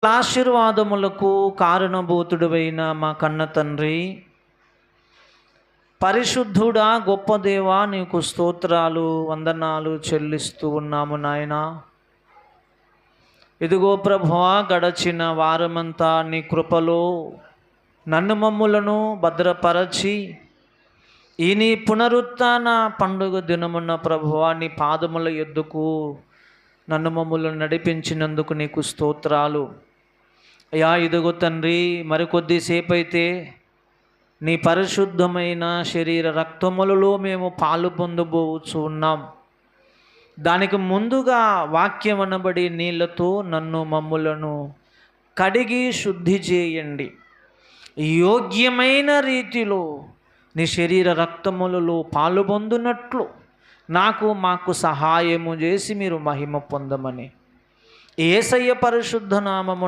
ఆశీర్వాదములకు కారణభూతుడైన మా కన్న తండ్రి, పరిశుద్ధుడా, గొప్ప దేవా, నీకు స్తోత్రాలు వందనాలు చెల్లిస్తూ ఉన్నాము నాయనా. ఇదిగో ప్రభువా, గడచిన వారమంతా నీ కృపలో నన్ను మమ్ములను భద్రపరచి ఈ నీ పునరుత్థాన పండుగ దినమున్న ప్రభువా, నీ పాదముల యొద్దకు నన్ను మమ్ములను నడిపించినందుకు నీకు స్తోత్రాలు అయ్యా. ఇదిగో తండ్రి, మరికొద్దిసేపు అయితే నీ పరిశుద్ధమైన శరీర రక్తములలో మేము పాలు పొందబోచు ఉన్నాం. దానికి ముందుగా వాక్యం అనబడి నీళ్లతో నన్ను మమ్ములను కడిగి శుద్ధి చేయండి. యోగ్యమైన రీతిలో నీ శరీర రక్తములలో పాలు పొందునట్లు మాకు సహాయము చేసి మీరు మహిమ పొందమని యేసయ్య పరిశుద్ధ నామమున